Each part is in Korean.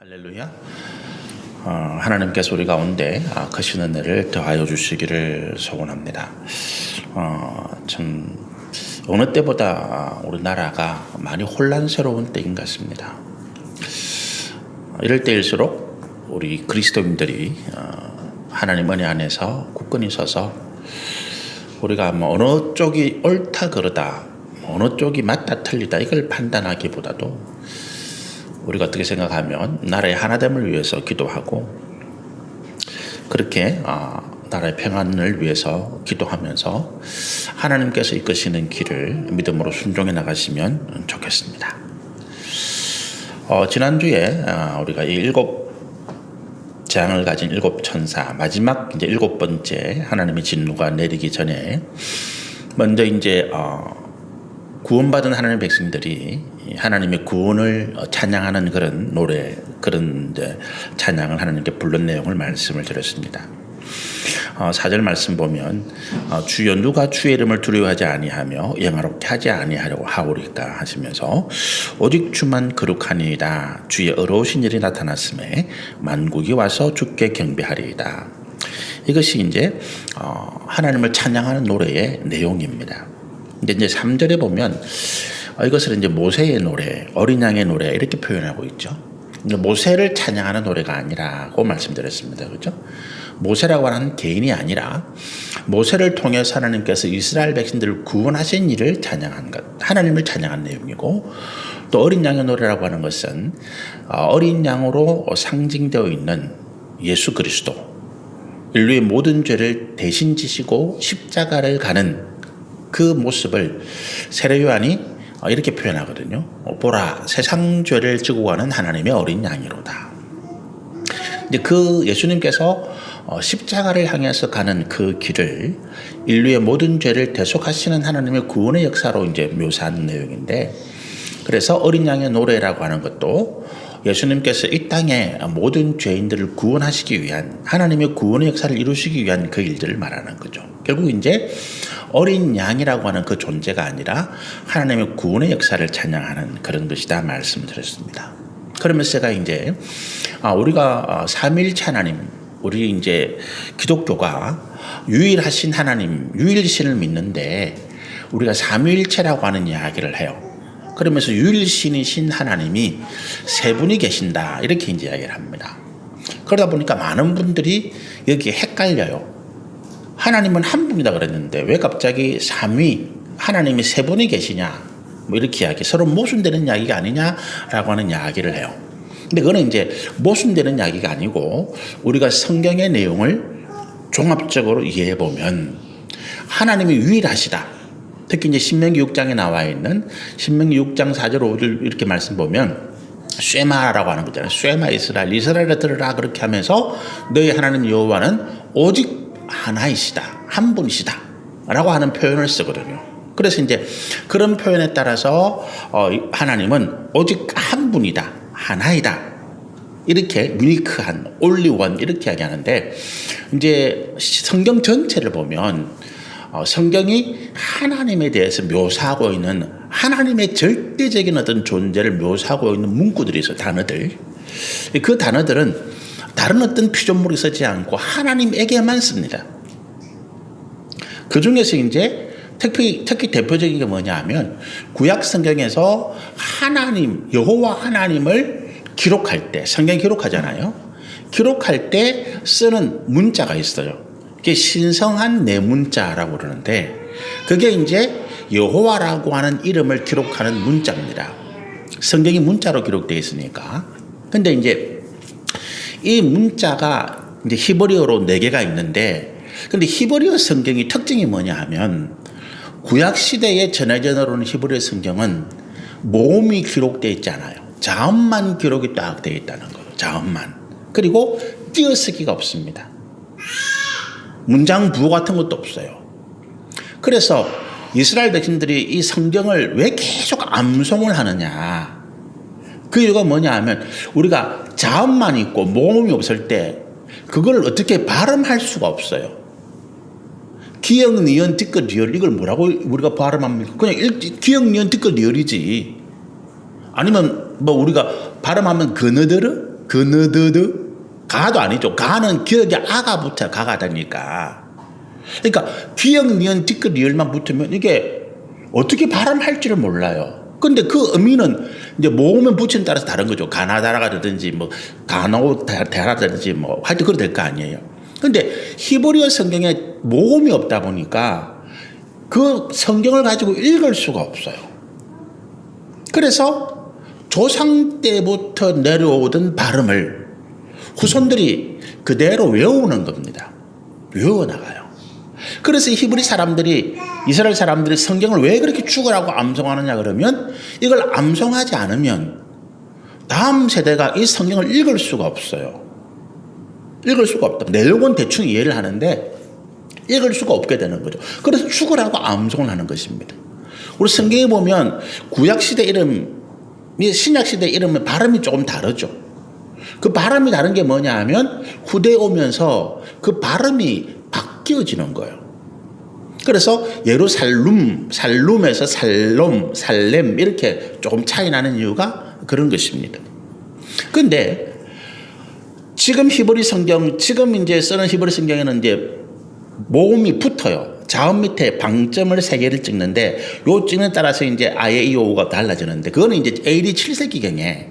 할렐루야. 하나님께서 우리 가운데 크신 은혜를 더하여 주시기를 소원합니다. 참 어느 때보다 우리나라가 많이 혼란스러운 때인 것 같습니다. 이럴 때일수록 우리 그리스도인들이 하나님 은혜 안에서 굳건히 서서 우리가 어느 쪽이 옳다 그르다, 어느 쪽이 맞다 틀리다 이걸 판단하기보다도 우리가 어떻게 생각하면 나라의 하나됨을 위해서 기도하고 그렇게 나라의 평안을 위해서 기도하면서 하나님께서 이끄시는 길을 믿음으로 순종해 나가시면 좋겠습니다. 지난주에 우리가 이 7재앙을 가진 7천사 마지막 이제 7번째 하나님의 진노가 내리기 전에 먼저 이제 구원받은 하나님의 백성들이 하나님의 구원을 찬양하는 그런 노래, 그런 찬양을 하나님께 부른 내용을 말씀을 드렸습니다. 4절 말씀 보면 주여 누가 주의 이름을 두려워하지 아니하며 영화롭게 하지 아니하려고 하오리까 하시면서 오직 주만 거룩하니이다. 주의 의로우신 일이 나타났음에 만국이 와서 주께 경배하리이다. 이것이 이제 하나님을 찬양하는 노래의 내용입니다. 근데 이제 3절에 보면 이것을 이제 모세의 노래, 어린 양의 노래 이렇게 표현하고 있죠. 모세를 찬양하는 노래가 아니라고 말씀드렸습니다. 그렇죠? 모세라고 하는 개인이 아니라 모세를 통해서 하나님께서 이스라엘 백성들을 구원하신 일을 찬양한 것, 하나님을 찬양한 내용이고 또 어린 양의 노래라고 하는 것은 어린 양으로 상징되어 있는 예수 그리스도, 인류의 모든 죄를 대신 지시고 십자가를 가는 그 모습을 세례 요한이 이렇게 표현하거든요. 보라, 세상 죄를 지고 가는 하나님의 어린 양이로다. 이제 그 예수님께서 십자가를 향해서 가는 그 길을 인류의 모든 죄를 대속하시는 하나님의 구원의 역사로 이제 묘사한 내용인데, 그래서 어린 양의 노래라고 하는 것도 예수님께서 이 땅에 모든 죄인들을 구원하시기 위한 하나님의 구원의 역사를 이루시기 위한 그 일들을 말하는 거죠. 결국 이제 어린 양이라고 하는 그 존재가 아니라 하나님의 구원의 역사를 찬양하는 그런 것이다 말씀드렸습니다. 그러면서 제가 이제 우리가 삼위일체 하나님, 우리 이제 기독교가 유일하신 하나님, 유일신을 믿는데 우리가 삼위일체라고 하는 이야기를 해요. 그러면서 유일신이신 하나님이 세 분이 계신다 이렇게 이제 이야기를 합니다. 그러다 보니까 많은 분들이 여기에 헷갈려요. 하나님은 한 분이다 그랬는데 왜 갑자기 삼위 하나님이 세 분이 계시냐 뭐 이렇게 이야기, 서로 모순되는 이야기가 아니냐라고 하는 이야기를 해요. 근데 그거는 이제 모순되는 이야기가 아니고 우리가 성경의 내용을 종합적으로 이해해 보면 하나님이 유일하시다. 특히 이제 신명기 6장에 나와 있는 신명기 6장 4절 5절 이렇게 말씀 보면 쇠마라고 하는 거잖아요. 쇠마 이스라엘아 들으라 그렇게 하면서 너희 하나님 여호와는 오직 하나이시다, 한 분이시다 라고 하는 표현을 쓰거든요. 그래서 이제 그런 표현에 따라서 하나님은 오직 한 분이다, 하나이다 이렇게 유니크한 올리원 이렇게 이야기하는데, 이제 성경 전체를 보면 성경이 하나님에 대해서 묘사하고 있는 하나님의 절대적인 어떤 존재를 묘사하고 있는 문구들이 있어요. 단어들. 그 단어들은 다른 어떤 피조물이 쓰지 않고 하나님에게만 씁니다. 그 중에서 이제 특히 대표적인 게 뭐냐 하면 구약 성경에서 하나님, 여호와 하나님을 기록할 때, 성경 기록하잖아요. 기록할 때 쓰는 문자가 있어요. 그게 신성한 내문자라고 그러는데 그게 이제 여호와라고 하는 이름을 기록하는 문자입니다. 성경이 문자로 기록되어 있으니까. 근데 이제 이 문자가 이제 히브리어로 4개가 있는데, 근데 히브리어 성경이 특징이 뭐냐 하면 구약 시대에 전해져 오는 히브리어 성경은 모음이 기록되어 있지 않아요. 자음만 기록이 딱 되어 있다는 거예요. 자음만. 그리고 띄어쓰기가 없습니다. 문장 부호 같은 것도 없어요. 그래서 이스라엘 백성들이 이 성경을 왜 계속 암송을 하느냐, 그 이유가 뭐냐 하면 우리가 자음만 있고 모음이 없을 때 그걸 어떻게 발음할 수가 없어요. 기역, 니은, 디귿, 리을 이걸 뭐라고 우리가 발음합니까? 그냥 기역, 니은, 디귿, 리을이지. 아니면 뭐 우리가 발음하면 그느드르 그느드드 가도 아니죠. 가는 기억에 아가 붙어야 가가 되니까. 그러니까 기억 니은 뒤끝 리을만 붙으면 이게 어떻게 발음할지를 몰라요. 근데 그 의미는 이제 모음에 붙이는 따라서 다른 거죠. 가나다라가 되든지 뭐 가노다라가 되든지 뭐 하여튼 그렇게 될 거 아니에요. 근데 히브리어 성경에 모음이 없다 보니까 그 성경을 가지고 읽을 수가 없어요. 그래서 조상 때부터 내려오던 발음을 후손들이 그대로 외우는 겁니다. 외워나가요. 그래서 히브리 사람들이 이스라엘 사람들이 성경을 왜 그렇게 죽으라고 암송하느냐 그러면 이걸 암송하지 않으면 다음 세대가 이 성경을 읽을 수가 없어요. 읽을 수가 없다. 내용은 대충 이해를 하는데 읽을 수가 없게 되는 거죠. 그래서 죽으라고 암송을 하는 것입니다. 우리 성경에 보면 구약시대 이름이 신약시대 이름의 발음이 조금 다르죠. 그 발음이 다른 게 뭐냐 하면 후대에 오면서 그 발음이 바뀌어지는 거예요. 그래서 예루살렘, 살룸에서 살롬, 살렘 이렇게 조금 차이 나는 이유가 그런 것입니다. 근데 지금 히브리 성경, 지금 이제 쓰는 히브리 성경에는 이제 모음이 붙어요. 자음 밑에 방점을 3개를 찍는데 요 찍는 따라서 이제 아예 이 오가 달라지는데 그거는 이제 AD 7세기경에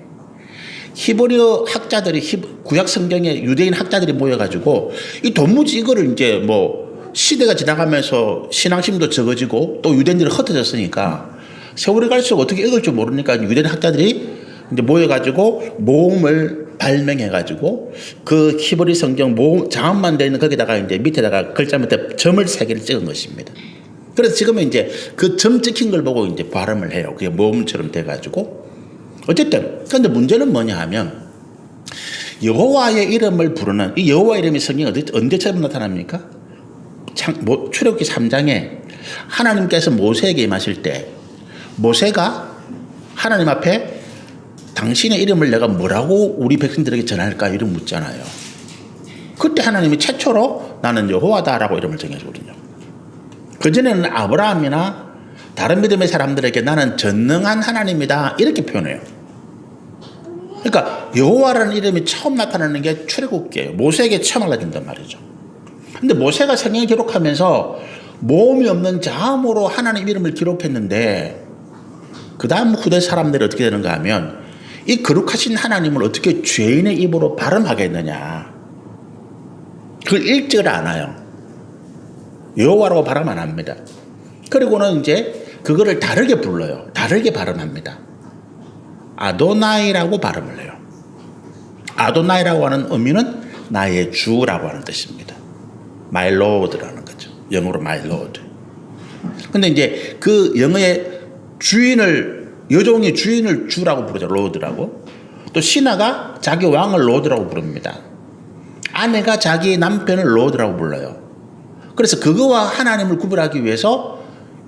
히브리어 학자들이 구약 성경에 유대인 학자들이 모여가지고 이 도무지 이거를 이제 뭐 시대가 지나가면서 신앙심도 적어지고 또 유대인들이 흩어졌으니까 세월이 갈수록 어떻게 읽을 줄 모르니까 유대인 학자들이 이제 모여가지고 모음을 발명해가지고 그 히브리 성경 모음 자음만 되는 거기다가 이제 밑에다가 글자 밑에 점을 3개를 찍은 것입니다. 그래서 지금은 이제 그 점 찍힌 걸 보고 이제 발음을 해요. 그게 모음처럼 돼가지고 어쨌든 그런데 문제는 뭐냐 하면 여호와의 이름을 부르는 이 여호와 이름이 성경에 언제처럼 나타납니까? 출애굽기 3장에 하나님께서 모세에게 임하실 때 모세가 하나님 앞에 당신의 이름을 내가 뭐라고 우리 백성들에게 전할까 이름 묻잖아요. 그때 하나님이 최초로 나는 여호와다라고 이름을 정해주거든요. 그전에는 아브라함이나 다른 믿음의 사람들에게 나는 전능한 하나님이다 이렇게 표현해요. 그러니까 여호와라는 이름이 처음 나타나는 게 출애굽기예요. 모세에게 처음 알려준단 말이죠. 근데 모세가 성경을 기록하면서 모음이 없는 자음으로 하나님 이름을 기록했는데 그 다음 후대 사람들이 어떻게 되는가 하면 이 거룩하신 하나님을 어떻게 죄인의 입으로 발음하겠느냐. 그걸 읽지를 않아요. 여호와라고 발음 안 합니다. 그리고는 이제 그거를 다르게 불러요. 다르게 발음합니다. 아도나이라고 발음을 해요. 아도나이라고 하는 의미는 나의 주라고 하는 뜻입니다. My Lord라는 거죠. 영어로 My Lord. 근데 이제 그 영어의 여종이 주인을 주라고 부르죠. 로드라고. 또 신하가 자기 왕을 로드라고 부릅니다. 아내가 자기 남편을 로드라고 불러요. 그래서 그거와 하나님을 구별하기 위해서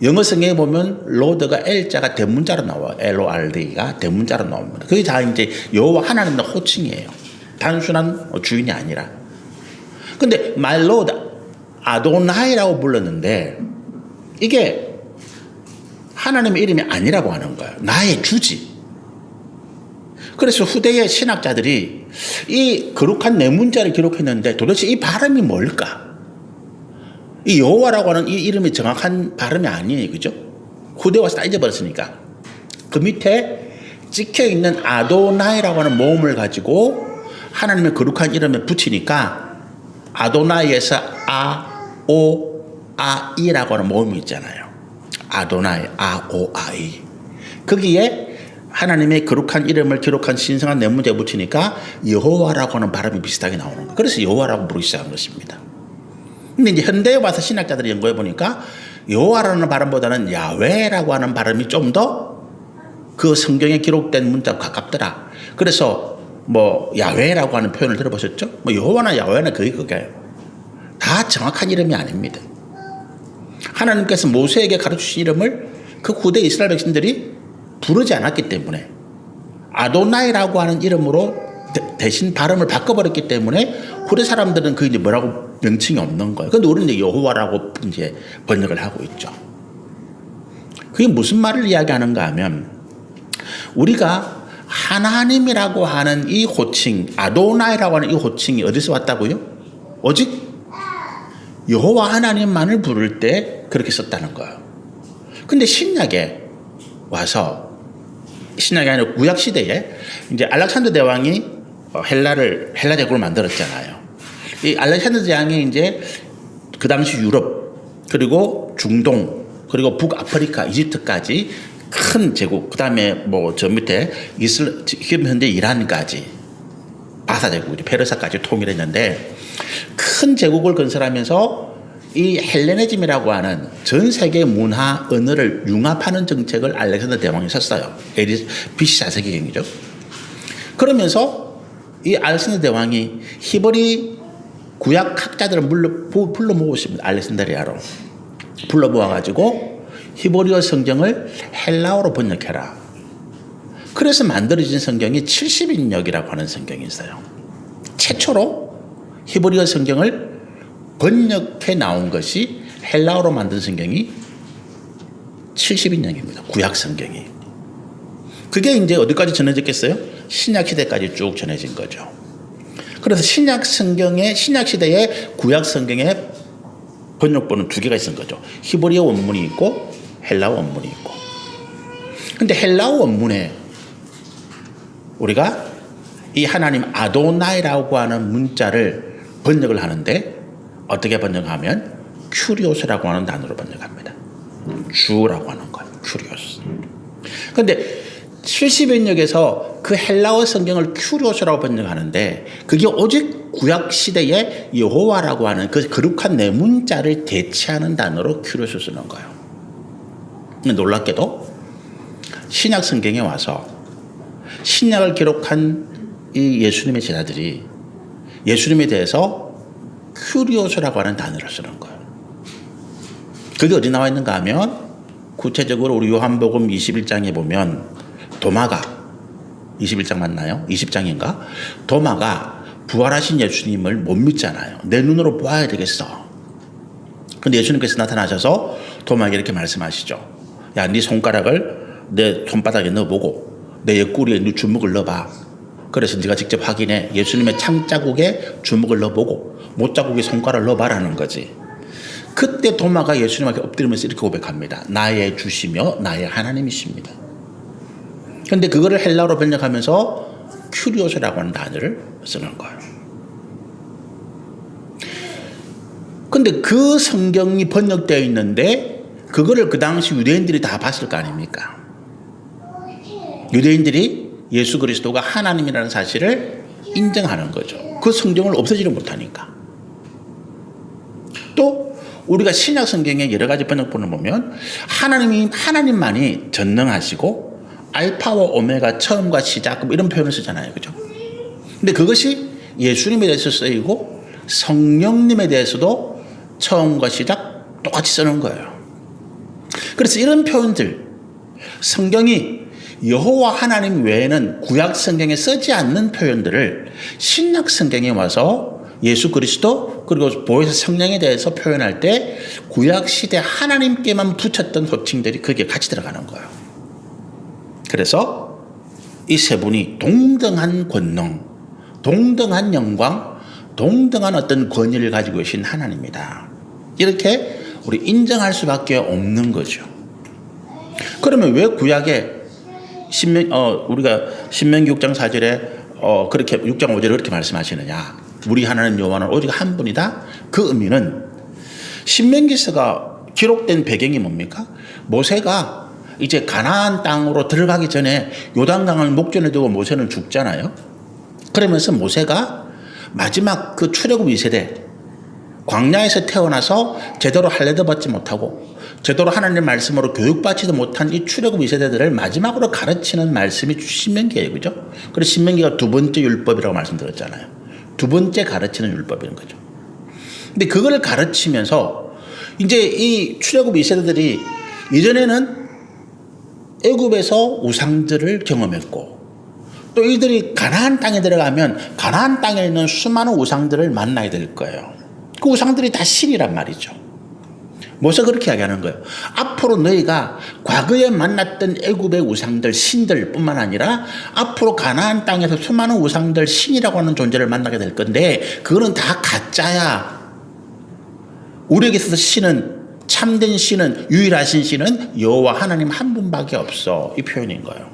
영어 성경에 보면 로드가 L자가 대문자로 나와요. LORD가 대문자로 나옵니다. 그게 다 이제 여호와 하나님의 호칭이에요. 단순한 주인이 아니라. 근데 My Lord, 아도나이라고 불렀는데 이게 하나님의 이름이 아니라고 하는 거예요. 나의 주지. 그래서 후대의 신학자들이 이 거룩한 네 문자를 기록했는데 도대체 이 발음이 뭘까? 이 여호와라고 하는 이 이름이 정확한 발음이 아니에요. 그죠? 후대 와서 다 잊어버렸으니까. 그 밑에 찍혀있는 아도나이라고 하는 모음을 가지고 하나님의 거룩한 이름에 붙이니까 아도나이에서 아오아이라고 하는 모음이 있잖아요. 아도나이, 아오아이. 거기에 하나님의 거룩한 이름을 기록한 신성한 네 문제에 붙이니까 여호와라고 하는 발음이 비슷하게 나오는 거예요. 그래서 여호와라고 부르기 시작한 것입니다. 근데 이제 현대에 와서 신학자들이 연구해 보니까 여호와라는 발음보다는 야훼라고 하는 발음이 좀 더 그 성경에 기록된 문자와 가깝더라. 그래서 뭐 야훼라고 하는 표현을 들어보셨죠? 뭐 여호와나 야훼는 거의 그게요. 다 정확한 이름이 아닙니다. 하나님께서 모세에게 가르치신 이름을 그 후대 이스라엘 백성들이 부르지 않았기 때문에 아도나이라고 하는 이름으로 대신 발음을 바꿔버렸기 때문에 후대 사람들은 그 이제 뭐라고 명칭이 없는 거예요. 그런데 우리는 이제 여호와라고 이제 번역을 하고 있죠. 그게 무슨 말을 이야기하는가 하면 우리가 하나님이라고 하는 이 호칭, 아도나이라고 하는 이 호칭이 어디서 왔다고요? 오직 여호와 하나님만을 부를 때 그렇게 썼다는 거예요. 근데 신약에 와서, 신약이 아니라 구약 시대에 이제 알렉산더 대왕이 헬라 제국을 만들었잖아요. 이 알렉산더 대왕이 이제 그 당시 유럽, 그리고 중동, 그리고 북아프리카, 이집트까지 큰 제국, 그 다음에 뭐 저 밑에 지금 현재 이란까지, 바사 제국, 페르사까지 통일했는데, 큰 제국을 건설하면서 이 헬레니즘이라고 하는 전 세계 문화, 언어를 융합하는 정책을 알렉산더 대왕이 썼어요. BC 4세기경이죠. 그러면서 이 알렉산더 대왕이 히브리 구약 학자들을 불러 모으십니다. 알렉산드리아로 불러 모아가지고 히브리어 성경을 헬라어로 번역해라. 그래서 만들어진 성경이 70인역이라고 하는 성경이 있어요. 최초로 히브리어 성경을 번역해 나온 것이 헬라어로 만든 성경이 70인역입니다. 구약 성경이. 그게 이제 어디까지 전해졌겠어요? 신약 시대까지 쭉 전해진 거죠. 그래서 신약 시대의 구약 성경의 번역본은 두 개가 있는 거죠. 히브리어 원문이 있고 헬라어 원문이 있고. 근데 헬라어 원문에 우리가 이 하나님 아도나이라고 하는 문자를 번역을 하는데 어떻게 번역하면 큐리오스라고 하는 단어로 번역합니다. 주라고 하는 거예요. 큐리오스. 그런데 70인역에서 그 헬라어 성경을 큐리오스라고 번역하는데 그게 오직 구약 시대의 여호와라고 하는 그 거룩한 네 문자를 대체하는 단어로 큐리오스 쓰는 거예요. 놀랍게도 신약 성경에 와서 신약을 기록한 이 예수님의 제자들이 예수님에 대해서 큐리오스라고 하는 단어를 쓰는 거예요. 그게 어디 나와 있는가 하면 구체적으로 우리 요한복음 21장에 보면 도마가 21장 맞나요? 20장인가? 도마가 부활하신 예수님을 못 믿잖아요. 내 눈으로 보아야 되겠어. 근데 예수님께서 나타나셔서 도마에게 이렇게 말씀하시죠. 야, 네 손가락을 내 손바닥에 넣어보고 내 옆구리에 네 주먹을 넣어봐. 그래서 네가 직접 확인해. 예수님의 창자국에 주먹을 넣어보고 못자국에 손가락을 넣어봐라는 거지. 그때 도마가 예수님에게 엎드리면서 이렇게 고백합니다. 나의 주시며 나의 하나님이십니다. 그런데 그거를 헬라어로 번역하면서 큐리오스라고 하는 단어를 쓰는 거예요. 그런데 그 성경이 번역되어 있는데 그거를 그 당시 유대인들이 다 봤을 거 아닙니까? 유대인들이 예수 그리스도가 하나님이라는 사실을 인정하는 거죠. 그 성경을 없애지를 못하니까. 또 우리가 신약 성경의 여러 가지 번역본을 보면 하나님만이 전능하시고 알파와 오메가 처음과 시작 이런 표현을 쓰잖아요. 그죠? 근데 그것이 예수님에 대해서 쓰이고 성령님에 대해서도 처음과 시작 똑같이 쓰는 거예요. 그래서 이런 표현들 성경이 여호와 하나님 외에는 구약 성경에 쓰지 않는 표현들을 신약 성경에 와서 예수 그리스도 그리고 보혜사 성령에 대해서 표현할 때 구약 시대 하나님께만 붙였던 호칭들이 거기에 같이 들어가는 거예요. 그래서 이 세 분이 동등한 권능, 동등한 영광, 동등한 어떤 권위를 가지고 계신 하나님이다. 이렇게 우리 인정할 수밖에 없는 거죠. 그러면 왜 구약에 우리가 신명기 6장 4절에 그렇게 6장 5절에 그렇게 말씀하시느냐? 우리 하나님 여호와는 오직 한 분이다. 그 의미는 신명기서가 기록된 배경이 뭡니까? 모세가 이제 가나안 땅으로 들어가기 전에 요단강을 목전에 두고 모세는 죽잖아요. 그러면서 모세가 마지막 그 출애굽 2세대 광야에서 태어나서 제대로 할례도 받지 못하고 제대로 하나님의 말씀으로 교육받지도 못한 이 출애굽 2세대들을 마지막으로 가르치는 말씀이 신명기예요. 그죠? 그래서 신명기가 두 번째 율법이라고 말씀드렸잖아요. 두 번째 가르치는 율법인 거죠. 근데 그걸 가르치면서 이제 이 출애굽 2세대들이 이전에는 애굽에서 우상들을 경험했고 또 이들이 가나안 땅에 들어가면 가나안 땅에 있는 수많은 우상들을 만나야 될 거예요. 그 우상들이 다 신이란 말이죠. 모세가 그렇게 이야기하는 거예요. 앞으로 너희가 과거에 만났던 애굽의 우상들, 신들 뿐만 아니라 앞으로 가나안 땅에서 수많은 우상들, 신이라고 하는 존재를 만나게 될 건데 그거는 다 가짜야. 우리에게 있어서 신은, 참된 신은, 유일하신 신은 여호와 하나님 한 분밖에 없어. 이 표현인 거예요.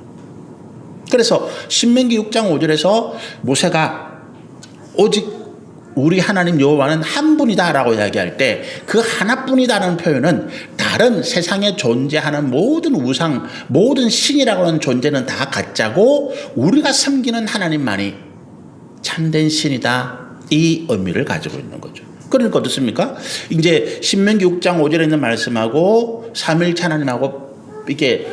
그래서 신명기 6장 5절에서 모세가 오직 우리 하나님 여호와는 한 분이다라고 이야기할 때 그 하나뿐이다라는 표현은 다른 세상에 존재하는 모든 우상, 모든 신이라고 하는 존재는 다 가짜고 우리가 섬기는 하나님만이 참된 신이다. 이 의미를 가지고 있는 거죠. 그러니까 어떻습니까? 이제 신명기 6장 5절에 있는 말씀하고 삼위일체 하나님하고 이게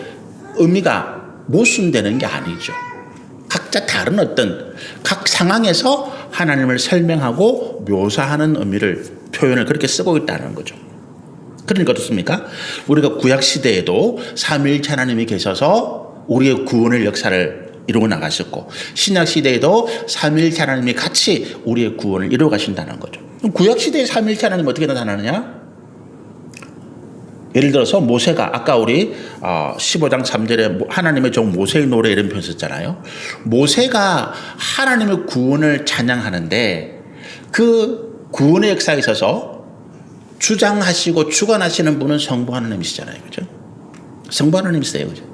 의미가 모순되는 게 아니죠. 각자 다른 어떤 각 상황에서 하나님을 설명하고 묘사하는 의미를 표현을 그렇게 쓰고 있다는 거죠. 그러니까 어떻습니까? 우리가 구약시대에도 삼위일체 하나님이 계셔서 우리의 구원의 역사를 이루어 나가셨고 신약시대에도 삼위일체 하나님이 같이 우리의 구원을 이루어 가신다는 거죠. 구약시대의 삼위일체 하나님은 어떻게 나타나느냐? 예를 들어서 모세가 아까 우리 15장 3절에 하나님의 종 모세의 노래 이런 표현 썼잖아요. 모세가 하나님의 구원을 찬양하는데 그 구원의 역사에 있어서 주장하시고 주관하시는 분은 성부 하나님이시잖아요. 그죠? 성부 하나님이세요. 그죠?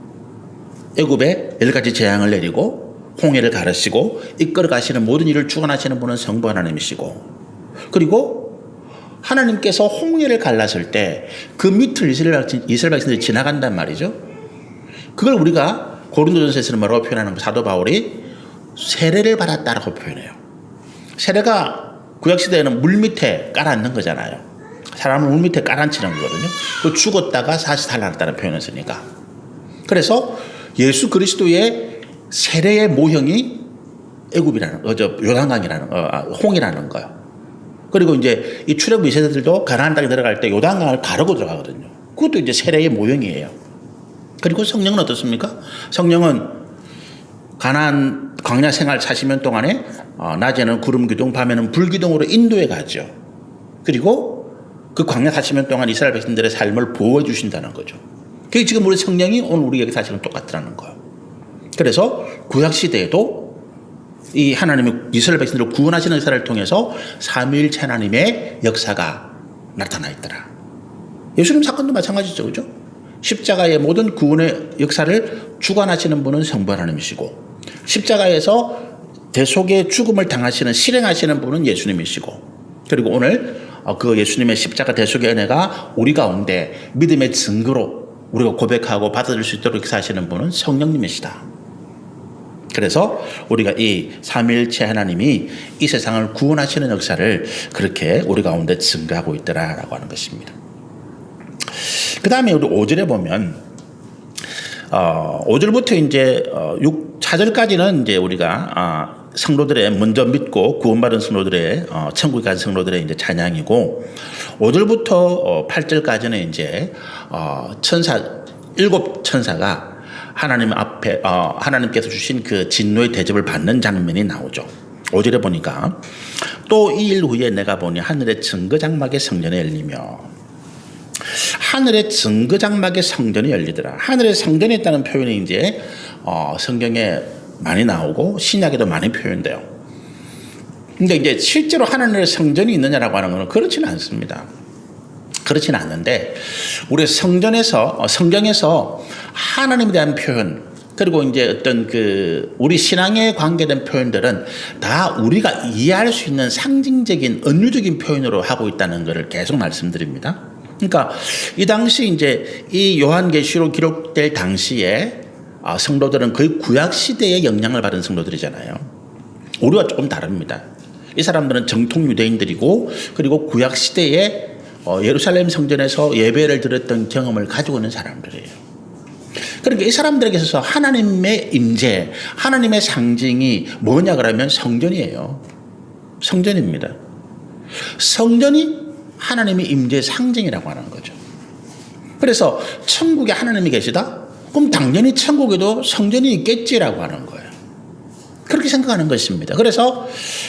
애굽에 10가지 재앙을 내리고 홍해를 가르시고 이끌어 가시는 모든 일을 주관하시는 분은 성부 하나님이시고 그리고 하나님께서 홍해를 갈랐을 때 그 밑을 이스라엘 백성들이 지나간단 말이죠. 그걸 우리가 고린도전서에서는 뭐라고 표현하는 거 사도 바울이 세례를 받았다라고 표현해요. 세례가 구약시대에는 물 밑에 깔아앉는 거잖아요. 사람을 물 밑에 깔아앉히는 거거든요. 그 죽었다가 다시 살아났다는 표현을 쓰니까. 그래서 예수 그리스도의 세례의 모형이 애굽이라는 요단강이라는 홍이라는 거예요. 그리고 이제 이 출애굽 2세대들도 가나안 땅에 들어갈 때 요단강을 가르고 들어가거든요. 그것도 이제 세례의 모형이에요. 그리고 성령은 어떻습니까? 성령은 가나안 광야 생활 40년 동안에 낮에는 구름 기둥, 밤에는 불 기둥으로 인도해 가죠. 그리고 그 광야 40년 동안 이스라엘 백성들의 삶을 보호해 주신다는 거죠. 그게 지금 우리 성령이 오늘 우리에게 사실은 똑같다는 거예요. 그래서 구약 시대에도 이 하나님이 이스라엘 백성들을 구원하시는 역사를 통해서 삼위일체 하나님의 역사가 나타나 있더라. 예수님 사건도 마찬가지죠. 그죠? 십자가의 모든 구원의 역사를 주관하시는 분은 성부 하나님이시고 십자가에서 대속의 죽음을 당하시는 실행하시는 분은 예수님이시고 그리고 오늘 그 예수님의 십자가 대속의 은혜가 우리 가운데 믿음의 증거로 우리가 고백하고 받아들일 수 있도록 역사하시는 분은 성령님이시다. 그래서 우리가 이 삼위일체 하나님이 이 세상을 구원하시는 역사를 그렇게 우리 가운데 증거하고 있더라라고 하는 것입니다. 그 다음에 우리 5절에 보면 5절부터 이제 4절까지는 이제 우리가 성도들의 먼저 믿고 구원받은 성도들의 천국에 간 성도들의 이제 찬양이고 5절부터 8절까지는 이제 일곱 천사가 하나님 앞에 하나님께서 주신 그 진노의 대접을 받는 장면이 나오죠. 5절에 보니까 또 이 일 후에 내가 보니 하늘의 증거장막의 성전이 열리며 하늘의 증거장막의 성전이 열리더라. 하늘의 성전이 있다는 표현이 이제 성경에 많이 나오고 신약에도 많이 표현돼요. 근데 이제 실제로 하늘의 성전이 있느냐라고 하는 것은 그렇지는 않습니다. 그렇지는 않는데 우리 성경에서 하나님에 대한 표현 그리고 이제 어떤 그 우리 신앙에 관계된 표현들은 다 우리가 이해할 수 있는 상징적인 은유적인 표현으로 하고 있다는 것을 계속 말씀드립니다. 그러니까 이 당시 이제 이 요한계시록 기록될 당시에 성도들은 거의 구약 시대의 영향을 받은 성도들이잖아요. 우리와 조금 다릅니다. 이 사람들은 정통 유대인들이고 그리고 구약 시대에 예루살렘 성전에서 예배를 드렸던 경험을 가지고 있는 사람들이에요. 그러니까 이 사람들에게 있어서 하나님의 임재, 하나님의 상징이 뭐냐 그러면 성전이에요. 성전입니다. 성전이 하나님의 임재의 상징이라고 하는 거죠. 그래서 천국에 하나님이 계시다? 그럼 당연히 천국에도 성전이 있겠지라고 하는 거예요. 그렇게 생각하는 것입니다. 그래서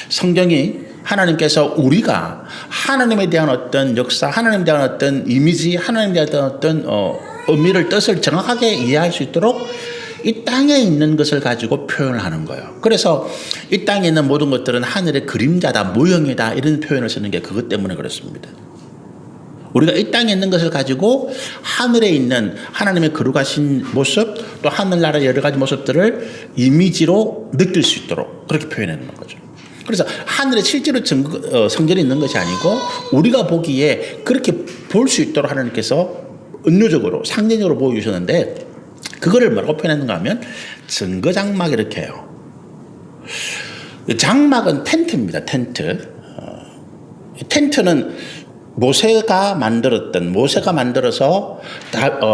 성경이 하나님께서 우리가 하나님에 대한 어떤 역사, 하나님에 대한 어떤 이미지, 하나님에 대한 어떤 의미를, 뜻을 정확하게 이해할 수 있도록 이 땅에 있는 것을 가지고 표현을 하는 거예요. 그래서 이 땅에 있는 모든 것들은 하늘의 그림자다, 모형이다, 이런 표현을 쓰는 게 그것 때문에 그렇습니다. 우리가 이 땅에 있는 것을 가지고 하늘에 있는 하나님의 거룩하신 모습, 또 하늘나라의 여러 가지 모습들을 이미지로 느낄 수 있도록 그렇게 표현하는 거죠. 그래서 하늘에 실제로 성전이 있는 것이 아니고 우리가 보기에 그렇게 볼 수 있도록 하나님께서 은유적으로, 상징적으로 보여주셨는데, 그거를 뭐라고 표현했는가 하면 증거장막 이렇게 해요. 장막은 텐트입니다. 텐트는 모세가 만들어서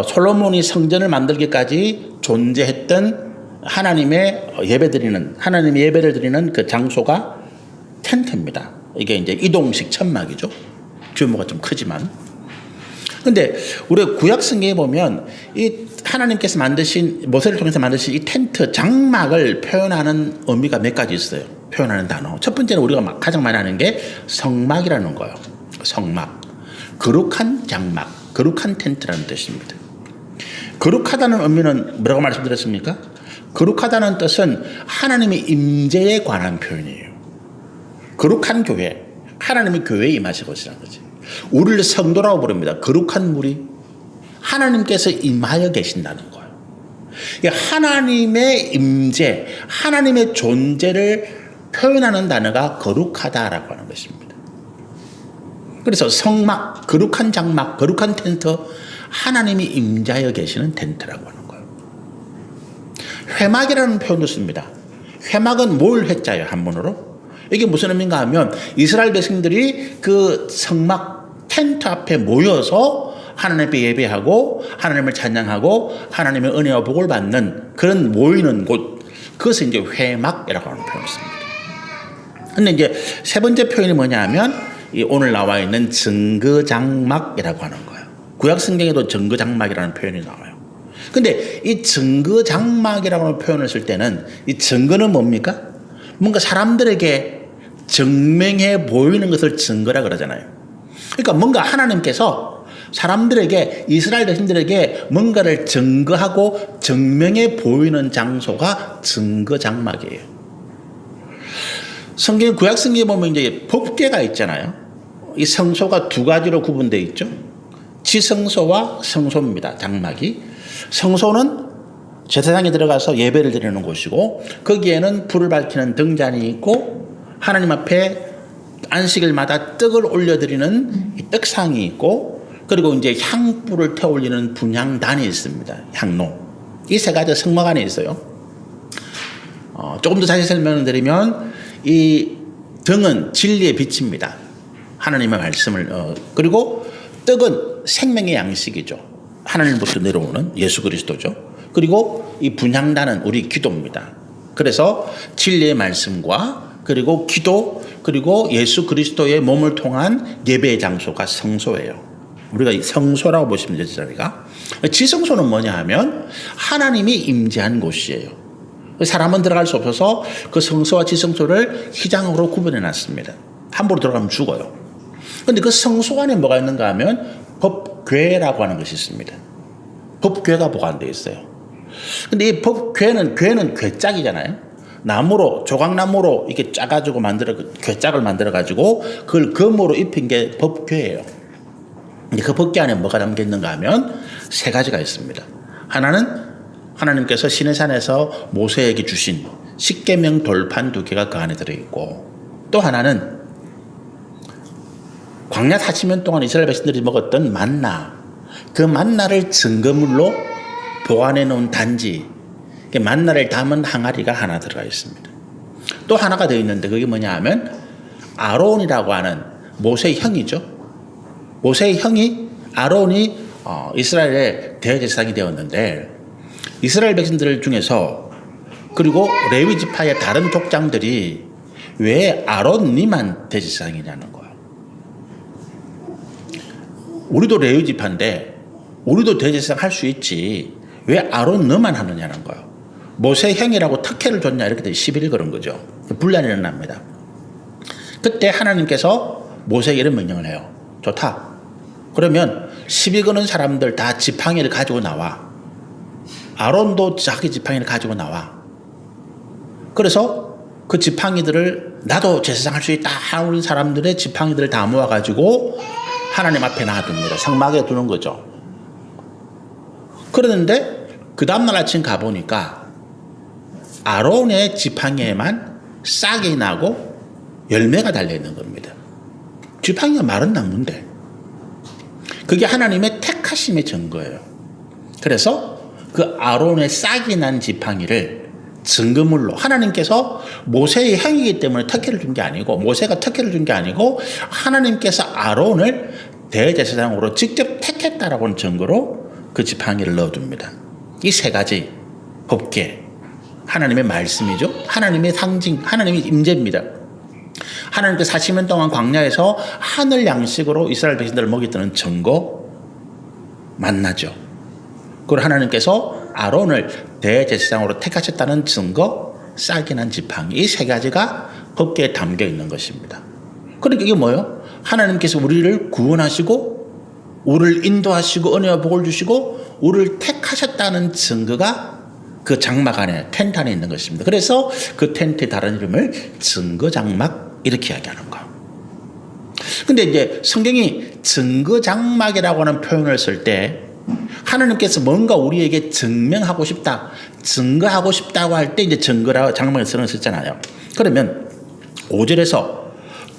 솔로몬이 성전을 만들기까지 존재했던 하나님의 예배를 드리는 그 장소가 텐트입니다. 이게 이제 이동식 천막이죠. 규모가 좀 크지만. 근데 우리 구약 성경에 보면 이 하나님께서 모세를 통해서 만드신 이 텐트, 장막을 표현하는 의미가 몇 가지 있어요. 표현하는 단어. 첫 번째는 우리가 가장 많이 하는 게 성막이라는 거예요. 성막. 거룩한 장막, 거룩한 텐트라는 뜻입니다. 거룩하다는 의미는 뭐라고 말씀드렸습니까? 거룩하다는 뜻은 하나님의 임재에 관한 표현이에요. 거룩한 교회, 하나님의 교회에 임하실 것이라는 거지. 우리를 성도라고 부릅니다. 거룩한 무리, 하나님께서 임하여 계신다는 거예요. 하나님의 임재, 하나님의 존재를 표현하는 단어가 거룩하다라고 하는 것입니다. 그래서 성막, 거룩한 장막, 거룩한 텐트, 하나님이 임자여 계시는 텐트라고 하는 거예요. 회막이라는 표현도 씁니다. 회막은 뭘 회자예요, 한문으로? 이게 무슨 의미인가 하면 이스라엘 백성들이 그 성막 텐트 앞에 모여서 하나님 앞에 예배하고 하나님을 찬양하고 하나님의 은혜와 복을 받는 그런 모이는 곳, 그것을 이제 회막이라고 하는 표현을 씁니다. 근데 이제 세 번째 표현이 뭐냐 하면 오늘 나와 있는 증거장막이라고 하는 거예요. 구약 성경에도 증거장막이라는 표현이 나와요. 근데 이 증거장막이라고 하는 표현을 쓸 때는 이 증거는 뭡니까? 뭔가 사람들에게 증명해 보이는 것을 증거라 그러잖아요. 그러니까 뭔가 하나님께서 사람들에게, 이스라엘 백성들에게 뭔가를 증거하고 증명해 보이는 장소가 증거장막이에요. 성경, 구약 성경에 보면 이제 법궤가 있잖아요. 이 성소가 두 가지로 구분되어 있죠. 지성소와 성소입니다. 장막이. 성소는 제사장이 들어가서 예배를 드리는 곳이고, 거기에는 불을 밝히는 등잔이 있고 하나님 앞에 안식일마다 떡을 올려드리는 떡상이 있고, 그리고 이제 향불을 태워 올리는 분향단이 있습니다. 향로. 이 세 가지 성막 안에 있어요. 조금 더 자세히 설명드리면 이 등은 진리의 빛입니다. 하나님의 말씀을 그리고 떡은 생명의 양식이죠. 하나님부터 내려오는 예수 그리스도죠. 그리고 이 분향단은 우리 기도입니다. 그래서 진리의 말씀과 그리고 기도, 그리고 예수 그리스도의 몸을 통한 예배의 장소가 성소예요. 우리가 성소라고 보시면 되죠, 자리가. 지성소는 뭐냐 하면 하나님이 임재한 곳이에요. 사람은 들어갈 수 없어서 그 성소와 지성소를 휘장으로 구분해 놨습니다. 함부로 들어가면 죽어요. 그런데 그 성소 안에 뭐가 있는가 하면 법궤라고 하는 것이 있습니다. 법궤가 보관되어 있어요. 근데 이 법궤는 궤짝이잖아요. 나무로, 조각나무로 이렇게 짜가지고 궤짝을 만들어가지고 그걸 금으로 입힌 게 법궤예요. 근데 그 법궤 안에 뭐가 담겨 있는가 하면 세 가지가 있습니다. 하나는 하나님께서 시내산에서 모세에게 주신 십계명 돌판 2개가 그 안에 들어있고, 또 하나는 광야 40년 동안 이스라엘 백성들이 먹었던 만나, 그 만나를 증거물로 보관해 놓은 단지, 만나를 담은 항아리가 하나 들어가 있습니다. 또 하나가 되어 있는데 그게 뭐냐 하면 아론이라고 하는 모세의 형이죠. 모세의 형이 아론이 이스라엘의 대제사장이 되었는데, 이스라엘 백성들 중에서 그리고 레위 지파의 다른 족장들이 왜 아론니만 대제사장이냐는 거예요. 우리도 레위 지파인데 우리도 대제사장 할 수 있지, 왜 아론 너만 하느냐는 거예요. 모세 행위라고 특혜를 줬냐 이렇게 11일 걸은 거죠. 분란이 일어납니다. 그때 하나님께서 모세에게 이런 명령을 해요. 좋다. 그러면 시비 거는 사람들 다 지팡이를 가지고 나와. 아론도 자기 지팡이를 가지고 나와. 그래서 그 지팡이들을 나도 제사장 할 수 있다 하는 사람들의 지팡이들을 다 모아가지고 하나님 앞에 놔둡니다. 상막에 두는 거죠. 그러는데 그 다음날 아침 가보니까 아론의 지팡이에만 싹이 나고 열매가 달려있는 겁니다. 지팡이가 마른 나무인데 그게 하나님의 택하심의 증거예요. 그래서 그 아론의 싹이 난 지팡이를 증거물로 하나님께서 모세의 행위이기 때문에 특혜를 준 게 아니고 모세가 특혜를 준 게 아니고 하나님께서 아론을 대제사장으로 직접 택했다라고 하는 증거로 그 지팡이를 넣어둡니다. 이 세 가지 법계 하나님의 말씀이죠. 하나님의 상징, 하나님의 임재입니다. 하나님께서 40년 동안 광야에서 하늘 양식으로 이스라엘 백성들을 먹였다는 증거 만나죠. 그리고 하나님께서 아론을 대제사장으로 택하셨다는 증거, 싹이 난 지팡이, 이 세 가지가 법계에 담겨 있는 것입니다. 그러니까 이게 뭐예요? 하나님께서 우리를 구원하시고 우리를 인도하시고 은혜와 복을 주시고 우리를 택하셨다는 증거가 그 장막 안에 텐트 안에 있는 것입니다. 그래서 그 텐트의 다른 이름을 증거장막 이렇게 이야기하는 거. 근데 이제 성경이 증거장막이라고 하는 표현을 쓸 때 하나님께서 뭔가 우리에게 증명하고 싶다, 증거하고 싶다고 할 때 이제 증거라고 장막을 쓰잖아요. 그러면 5절에서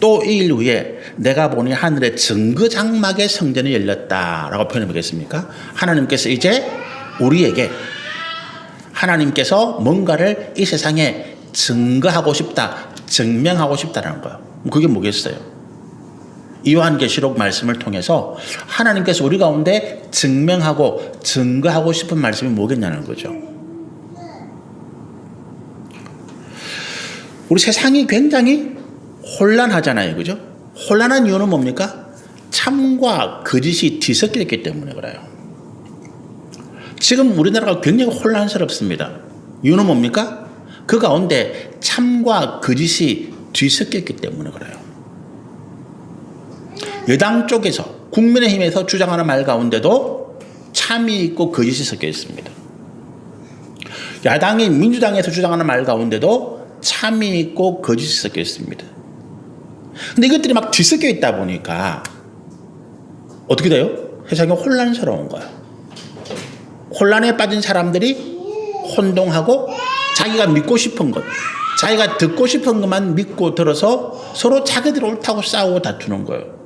또 2일 후에 내가 보니 하늘에 증거장막의 성전이 열렸다라고 표현해 보겠습니까? 하나님께서 이제 우리에게 하나님께서 뭔가를 이 세상에 증거하고 싶다, 증명하고 싶다라는 거예요. 그게 뭐겠어요? 요한계시록 말씀을 통해서 하나님께서 우리 가운데 증명하고 증거하고 싶은 말씀이 뭐겠냐는 거죠. 우리 세상이 굉장히 혼란하잖아요. 그죠? 혼란한 이유는 뭡니까? 참과 거짓이 뒤섞여 있기 때문에 그래요. 지금 우리나라가 굉장히 혼란스럽습니다. 이유는 뭡니까? 그 가운데 참과 거짓이 뒤섞여 있기 때문에 그래요. 여당 쪽에서 국민의힘에서 주장하는 말 가운데도 참이 있고 거짓이 섞여 있습니다. 야당이 민주당에서 주장하는 말 가운데도 참이 있고 거짓이 섞여 있습니다. 근데 이것들이 막 뒤섞여 있다 보니까 어떻게 돼요? 세상이 혼란스러운 거예요. 혼란에 빠진 사람들이 혼동하고 자기가 믿고 싶은 것, 자기가 듣고 싶은 것만 믿고 들어서 서로 자기들이 옳다고 싸우고 다투는 거예요.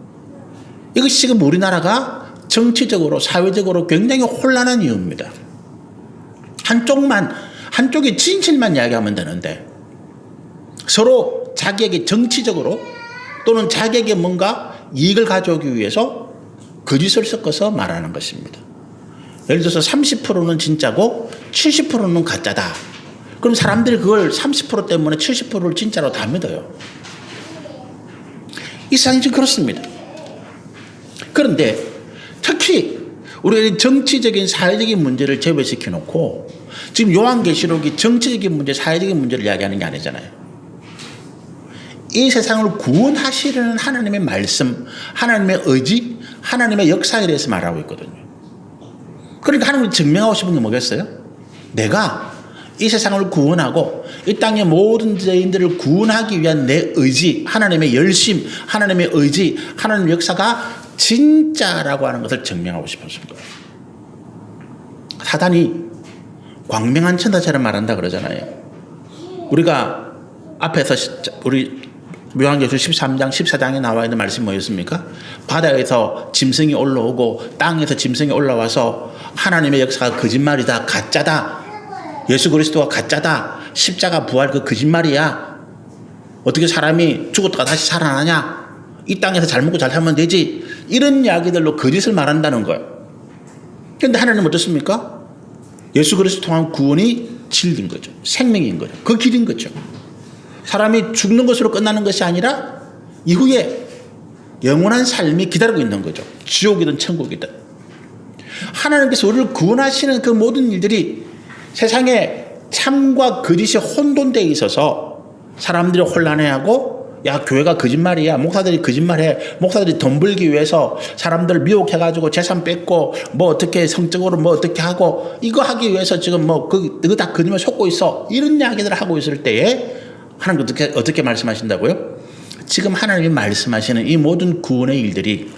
이것이 지금 우리나라가 정치적으로 사회적으로 굉장히 혼란한 이유입니다. 한쪽이 진실만 이야기하면 되는데 서로 자기에게 정치적으로 또는 자기에게 뭔가 이익을 가져오기 위해서 거짓을 섞어서 말하는 것입니다. 예를 들어서 30%는 진짜고 70%는 가짜다. 그럼 사람들이 그걸 30% 때문에 70%를 진짜로 다 믿어요. 이 세상이 지금 그렇습니다. 그런데 특히 우리가 정치적인 사회적인 문제를 제외시켜 놓고 지금 요한계시록이 정치적인 문제, 사회적인 문제를 이야기하는 게 아니잖아요. 이 세상을 구원하시려는 하나님의 말씀, 하나님의 의지, 하나님의 역사에 대해서 말하고 있거든요. 그러니까 하나님이 증명하고 싶은 게 뭐겠어요? 내가 이 세상을 구원하고 이 땅의 모든 죄인들을 구원하기 위한 내 의지, 하나님의 열심, 하나님의 의지, 하나님의 역사가 진짜라고 하는 것을 증명하고 싶었던 거예요. 사단이 광명한 천사처럼 말한다 그러잖아요. 우리가 앞에서 우리 요한계시록 13장 14장에 나와 있는 말씀이 뭐였습니까? 바다에서 짐승이 올라오고 땅에서 짐승이 올라와서 하나님의 역사가 거짓말이다, 가짜다, 예수 그리스도가 가짜다, 십자가 부활 그 거짓말이야, 어떻게 사람이 죽었다가 다시 살아나냐, 이 땅에서 잘 먹고 잘 살면 되지, 이런 이야기들로 거짓을 말한다는 거예요. 그런데 하나님은 어떻습니까? 예수 그리스도 통한 구원이 진리인 거죠. 생명인 거죠. 그 길인 거죠. 사람이 죽는 것으로 끝나는 것이 아니라 이후에 영원한 삶이 기다리고 있는 거죠. 지옥이든 천국이든. 하나님께서 우리를 구원하시는 그 모든 일들이 세상에 참과 거짓이 혼돈되어 있어서 사람들이 혼란해하고 야 교회가 거짓말이야. 목사들이 거짓말해. 목사들이 돈 벌기 위해서 사람들을 미혹해가지고 재산 뺏고 뭐 어떻게 성적으로 뭐 어떻게 하고 이거 하기 위해서 지금 뭐 그거 다 거짓말 속고 있어. 이런 이야기들을 하고 있을 때에 하나님 어떻게 말씀하신다고요? 지금 하나님이 말씀하시는 이 모든 구원의 일들이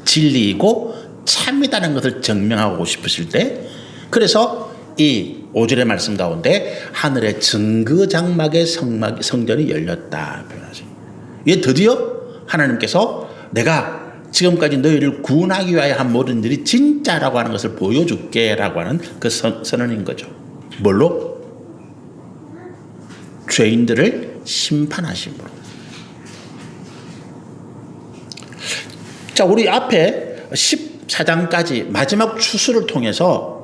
진리이고 참이다는 것을 증명하고 싶으실 때 그래서 이 5절의 말씀 가운데 하늘의 증거 장막의 성전이 열렸다 표현하십니다. 이게 드디어 하나님께서 내가 지금까지 너희를 구원하기 위하여 한 모든 일이 진짜라고 하는 것을 보여줄게 라고 하는 그 선언인 거죠. 뭘로? 죄인들을 심판하심으로. 자, 우리 앞에 14장까지 마지막 추수를 통해서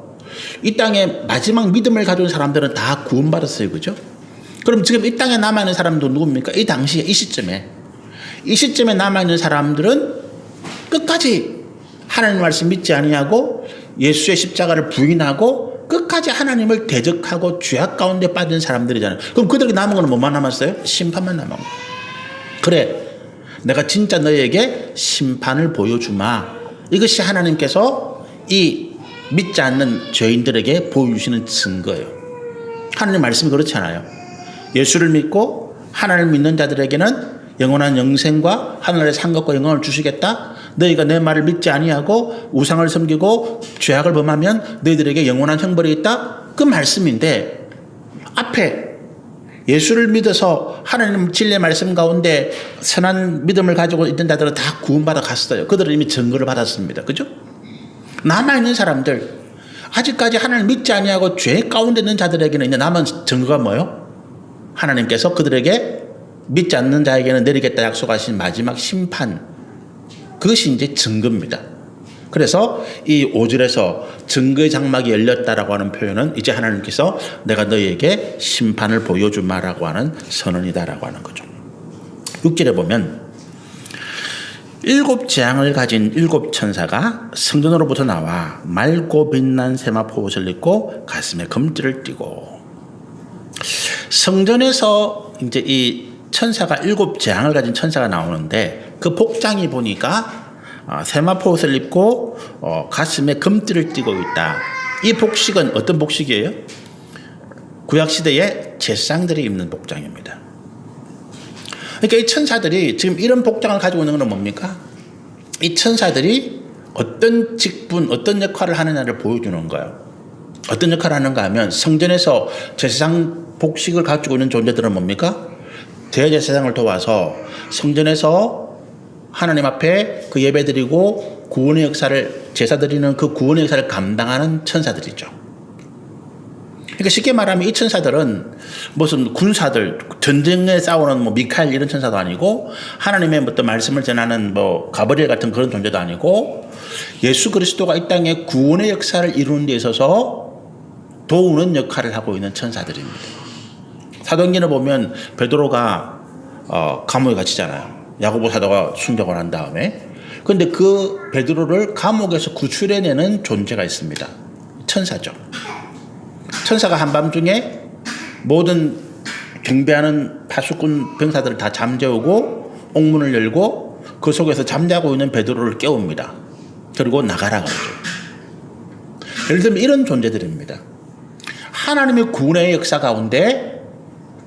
이 땅에 마지막 믿음을 가진 사람들은 다 구원받았어요. 그죠? 그럼 지금 이 땅에 남아있는 사람도 누굽니까? 이 당시에 이 시점에 남아있는 사람들은 끝까지 하나님 말씀 믿지 아니하고 예수의 십자가를 부인하고 끝까지 하나님을 대적하고 죄악 가운데 빠진 사람들이잖아요. 그럼 그들에게 남은 건 뭐만 남았어요? 심판만 남은 거예요. 그래 내가 진짜 너에게 심판을 보여주마. 이것이 하나님께서 이 믿지 않는 죄인들에게 보여주시는 증거예요. 하나님 말씀이 그렇지 않아요. 예수를 믿고 하나님을 믿는 자들에게는 영원한 영생과 하늘의 상급과 영광을 주시겠다. 너희가 내 말을 믿지 아니하고 우상을 섬기고 죄악을 범하면 너희들에게 영원한 형벌이 있다. 그 말씀인데 앞에 예수를 믿어서 하나님 진리의 말씀 가운데 선한 믿음을 가지고 있는 자들은 다 구원받아 갔어요. 그들은 이미 증거를 받았습니다. 그죠? 남아있는 사람들 아직까지 하나님을 믿지 아니하고 죄 가운데 있는 자들에게는 이제 남은 증거가 뭐예요? 하나님께서 그들에게 믿지 않는 자에게는 내리겠다 약속하신 마지막 심판, 그것이 이제 증거입니다. 그래서 이 5절에서 증거의 장막이 열렸다라고 하는 표현은 이제 하나님께서 내가 너희에게 심판을 보여주마라고 하는 선언이다라고 하는 거죠. 6절에 보면 7 재앙을 가진 7 천사가 성전으로부터 나와 맑고 빛난 세마포 옷을 입고 가슴에 금띠를 띠고. 성전에서 이제 이 천사가 7 재앙을 가진 천사가 나오는데 그 복장이 보니까 세마포 옷을 입고 가슴에 금띠를 띠고 있다. 이 복식은 어떤 복식이에요? 구약시대에 제사장들이 입는 복장입니다. 그러니까 이 천사들이 지금 이런 복장을 가지고 있는 건 뭡니까? 이 천사들이 어떤 직분, 어떤 역할을 하느냐를 보여주는 거예요. 어떤 역할을 하는가 하면 성전에서 제사장 복식을 가지고 있는 존재들은 뭡니까? 대제사장을 도와서 성전에서 하나님 앞에 그 예배드리고 구원의 역사를 제사 드리는 그 구원의 역사를 감당하는 천사들이죠. 그러니까 쉽게 말하면 이 천사들은 무슨 군사들, 전쟁에 싸우는 뭐 미카엘 이런 천사도 아니고 하나님의 어떤 말씀을 전하는 뭐 가브리엘 같은 그런 존재도 아니고 예수 그리스도가 이 땅에 구원의 역사를 이루는 데 있어서 도우는 역할을 하고 있는 천사들입니다. 사도행전을 보면 베드로가 감옥에 갇히잖아요. 야고보 사도가 순교를 한 다음에. 그런데 그 베드로를 감옥에서 구출해내는 존재가 있습니다. 천사죠. 천사가 한밤중에 모든 경배하는 파수꾼 병사들을 다 잠재우고 옥문을 열고 그 속에서 잠자고 있는 베드로를 깨웁니다. 그리고 나가라 그러죠. 예를 들면 이런 존재들입니다. 하나님의 구원의 역사 가운데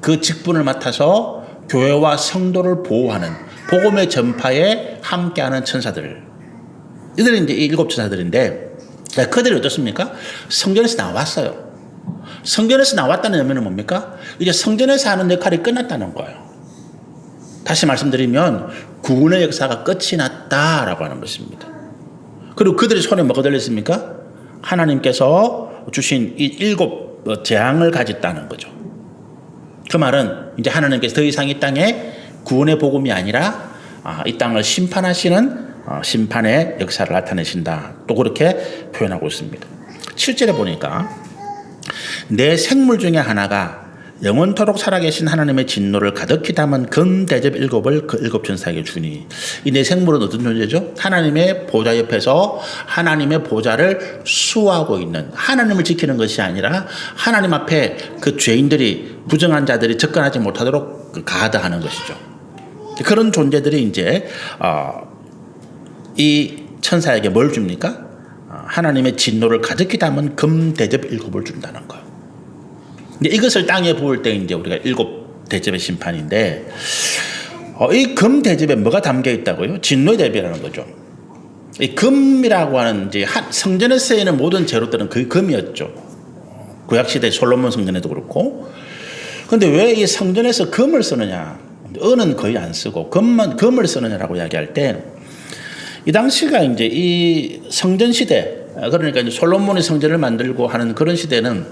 그 직분을 맡아서 교회와 성도를 보호하는 복음의 전파에 함께하는 천사들. 이들이 이제 7 천사들인데 그들이 어떻습니까? 성전에서 나왔어요. 성전에서 나왔다는 의미는 뭡니까? 이제 성전에서 하는 역할이 끝났다는 거예요. 다시 말씀드리면 구원의 역사가 끝이 났다라고 하는 것입니다. 그리고 그들의 손에 뭐가 들렸습니까? 하나님께서 주신 이 7 재앙을 가졌다는 거죠. 그 말은 이제 하나님께서 더 이상 이 땅에 구원의 복음이 아니라 이 땅을 심판하시는 심판의 역사를 나타내신다. 또 그렇게 표현하고 있습니다. 7절에 보니까 내 생물 중에 하나가 영원토록 살아계신 하나님의 진노를 가득히 담은 금 대접 일곱을 그 일곱 천사에게 주니. 이 네 생물은 어떤 존재죠? 하나님의 보좌 옆에서 하나님의 보좌를 수호하고 있는, 하나님을 지키는 것이 아니라 하나님 앞에 그 죄인들이, 부정한 자들이 접근하지 못하도록 가드하는 것이죠. 그런 존재들이 이제 이 천사에게 뭘 줍니까? 하나님의 진노를 가득히 담은 금 대접 일곱을 준다는 거예요. 근데 이것을 땅에 부을 때 이제 우리가 일곱 대접의 심판인데, 이 금 대접에 뭐가 담겨 있다고요? 진노의 대접이라는 거죠. 이 금이라고 하는 이제 성전에 쓰이는 모든 재료들은 그 금이었죠. 구약시대 솔로몬 성전에도 그렇고. 근데 왜 이 성전에서 금을 쓰느냐? 은은 거의 안 쓰고 금을 쓰느냐라고 이야기할 때, 이 당시가 이제 이 성전 시대, 그러니까 이제 솔로몬이 성전을 만들고 하는 그런 시대는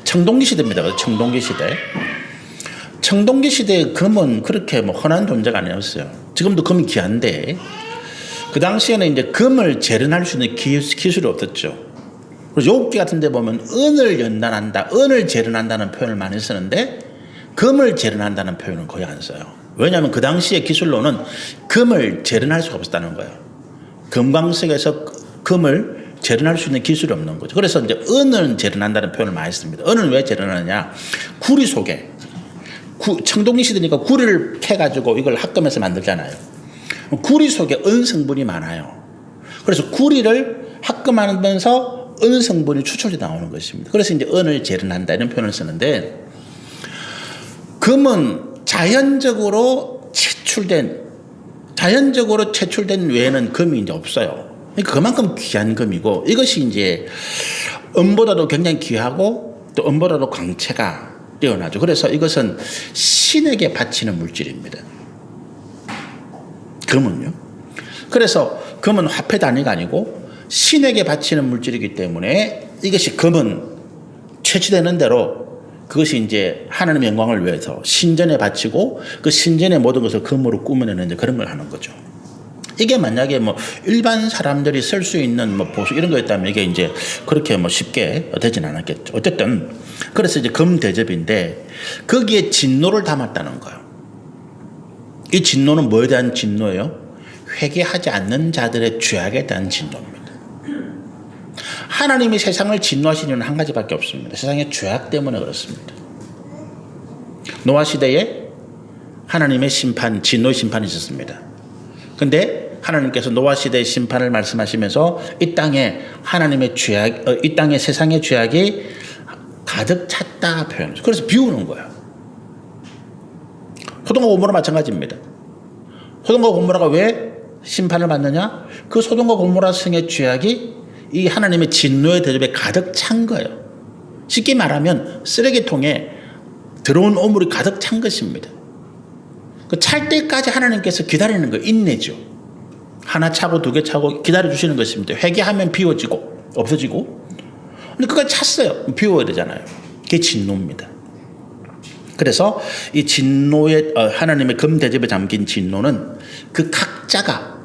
청동기 시대입니다. 청동기 시대. 청동기 시대의 금은 그렇게 뭐 흔한 존재가 아니었어요. 지금도 금이 귀한데, 그 당시에는 이제 금을 재련할 수 있는 기술이 없었죠. 그래서 욥기 같은 데 보면 은을 연단한다, 은을 재련한다는 표현을 많이 쓰는데 금을 재련한다는 표현은 거의 안 써요. 왜냐하면 그 당시의 기술로는 금을 재련할 수가 없었다는 거예요. 금광석에서 금을 재련할 수 있는 기술이 없는 거죠. 그래서 이제 은은 재련한다는 표현을 많이 씁니다. 은은 왜 재련하느냐? 구리 속에, 청동기 시대니까 구리를 캐가지고 이걸 합금해서 만들잖아요. 구리 속에 은 성분이 많아요. 그래서 구리를 합금하면서 은 성분이 추출이 나오는 것입니다. 그래서 이제 은을 재련한다 이런 표현을 쓰는데, 금은 자연적으로 채출된 외에는 금이 이제 없어요. 그러니까 그만큼 귀한 금이고, 이것이 이제 은보다도 굉장히 귀하고 또 은보다도 광채가 뛰어나죠. 그래서 이것은 신에게 바치는 물질입니다. 금은요. 그래서 금은 화폐 단위가 아니고 신에게 바치는 물질이기 때문에 이것이 금은 채취되는 대로 그것이 이제 하나님의 영광을 위해서 신전에 바치고 그 신전의 모든 것을 금으로 꾸며내는 이제 그런 걸 하는 거죠. 이게 만약에 뭐 일반 사람들이 쓸 수 있는 뭐 보석 이런 거였다면 이게 이제 그렇게 뭐 쉽게 되진 않았겠죠. 어쨌든 그래서 이제 금 대접인데 거기에 진노를 담았다는 거예요. 이 진노는 뭐에 대한 진노예요? 회개하지 않는 자들의 죄악에 대한 진노입니다. 하나님이 세상을 진노하신 이유는 한 가지밖에 없습니다. 세상의 죄악 때문에 그렇습니다. 노아 시대에 하나님의 심판, 진노의 심판이 있었습니다. 근데 하나님께서 노아 시대의 심판을 말씀하시면서 이 땅에 하나님의 죄악, 이 땅에 세상의 죄악이 가득 찼다 표현해요. 그래서 비우는 거예요. 소돔과 고모라 마찬가지입니다. 소돔과 고모라가 왜 심판을 받느냐? 그 소돔과 고모라 성의 죄악이 이 하나님의 진노의 대접에 가득 찬 거예요. 쉽게 말하면 쓰레기통에 들어온 오물이 가득 찬 것입니다. 그 찰 때까지 하나님께서 기다리는 거, 인내죠. 하나 차고 두 개 차고 기다려주시는 것입니다. 회개하면 비워지고 없어지고. 근데 그까지 찼어요. 비워야 되잖아요. 그게 진노입니다. 그래서 이 진노의 하나님의 금 대접에 담긴 진노는 그 각자가,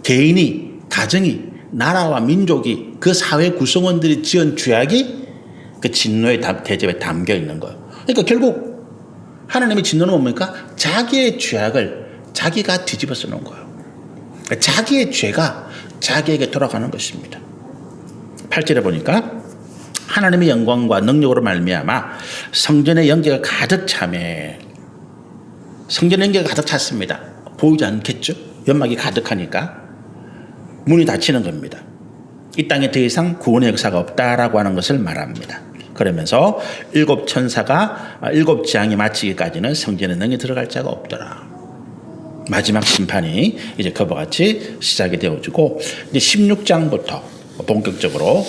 개인이, 가정이, 나라와 민족이, 그 사회 구성원들이 지은 죄악이 그 진노의 대접에 담겨 있는 거예요. 그러니까 결국 하나님의 진노는 뭡니까? 자기의 죄악을 자기가 뒤집어 쓰는 거예요. 자기의 죄가 자기에게 돌아가는 것입니다. 8절에 보니까 하나님의 영광과 능력으로 말미암아 성전의 연기가 가득 차매, 성전의 연기가 가득 찼습니다. 보이지 않겠죠? 연막이 가득하니까 문이 닫히는 겁니다. 이 땅에 더 이상 구원의 역사가 없다라고 하는 것을 말합니다. 그러면서 일곱 천사가 일곱 재앙이 마치기까지는 성전에 능히 들어갈 자가 없더라. 마지막 심판이 이제 그와 같이 시작이 되어지고 이제 16장부터 본격적으로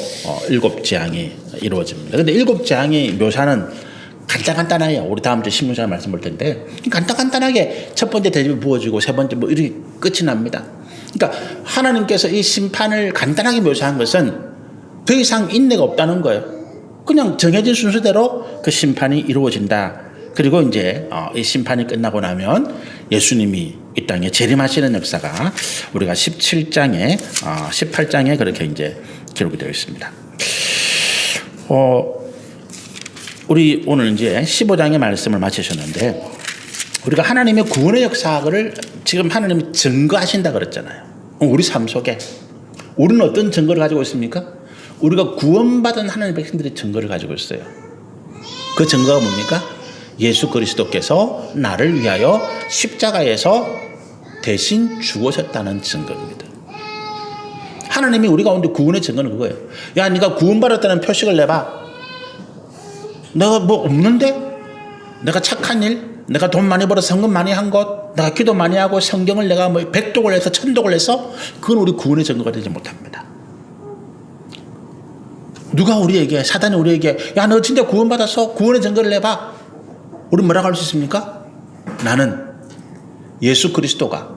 일곱 재앙이 이루어집니다. 그런데 일곱 재앙의 묘사는 간단해요. 우리 다음 주 16장 말씀 볼 텐데 간단하게 첫 번째 대접이 부어지고 세 번째 뭐 이렇게 끝이 납니다. 그러니까 하나님께서 이 심판을 간단하게 묘사한 것은 더 이상 인내가 없다는 거예요. 그냥 정해진 순서대로 그 심판이 이루어진다. 그리고 이제 이 심판이 끝나고 나면 예수님이 이 땅에 재림하시는 역사가 우리가 17장에 18장에 그렇게 이제 기록이 되어 있습니다. 우리 오늘 이제 15장의 말씀을 마치셨는데 우리가 하나님의 구원의 역사를 지금 하나님이 증거하신다 그랬잖아요. 우리 삶 속에 우리는 어떤 증거를 가지고 있습니까? 우리가 구원받은 하나님의 백성들의 증거를 가지고 있어요. 그 증거가 뭡니까? 예수 그리스도께서 나를 위하여 십자가에서 대신 죽으셨다는 증거입니다. 하나님이 우리 가운데 구원의 증거는 그거예요. 야, 네가 구원받았다는 표식을 내봐. 내가 뭐 없는데? 내가 착한 일, 내가 돈 많이 벌어서 성금 많이 한 것, 내가 기도 많이 하고 성경을 내가 뭐 100독을 해서 1000독을 해서 그건 우리 구원의 증거가 되지 못합니다. 누가 우리에게, 사단이 우리에게 야, 너 진짜 구원받았어? 구원의 증거를 내봐. 우리 뭐라고 할 수 있습니까? 나는 예수 그리스도가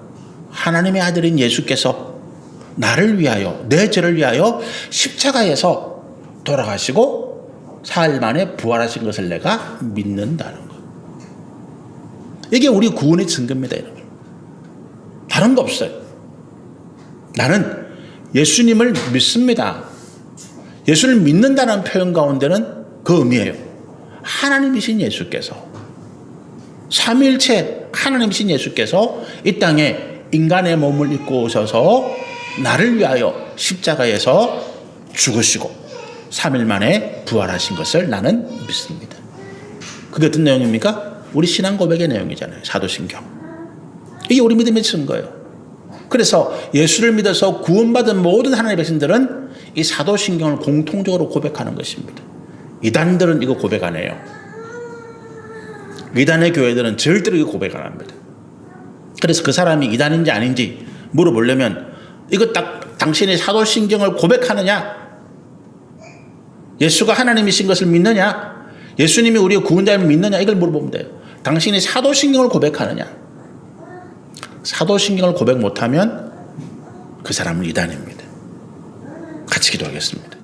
하나님의 아들인 예수께서 나를 위하여, 내 죄를 위하여 십자가에서 돌아가시고 사흘 만에 부활하신 것을 내가 믿는다는 것. 이게 우리 구원의 증거입니다, 여러분. 다른 거 없어요. 나는 예수님을 믿습니다. 예수를 믿는다는 표현 가운데는 그 의미예요. 하나님이신 예수께서, 삼위일체 하나님이신 예수께서 이 땅에 인간의 몸을 입고 오셔서 나를 위하여 십자가에서 죽으시고 3일 만에 부활하신 것을 나는 믿습니다. 그게 어떤 내용입니까? 우리 신앙 고백의 내용이잖아요. 사도신경. 이게 우리 믿음의 증거예요. 그래서 예수를 믿어서 구원받은 모든 하나님의 백성들은 이 사도신경을 공통적으로 고백하는 것입니다. 이단들은 이거 고백 안 해요. 이단의 교회들은 절대로 이거 고백 안 합니다. 그래서 그 사람이 이단인지 아닌지 물어보려면 이거 딱 당신이 사도신경을 고백하느냐? 예수가 하나님이신 것을 믿느냐? 예수님이 우리의 구원자임을 믿느냐? 이걸 물어보면 돼요. 당신이 사도신경을 고백하느냐? 사도신경을 고백 못하면 그 사람은 이단입니다. 같이 기도하겠습니다.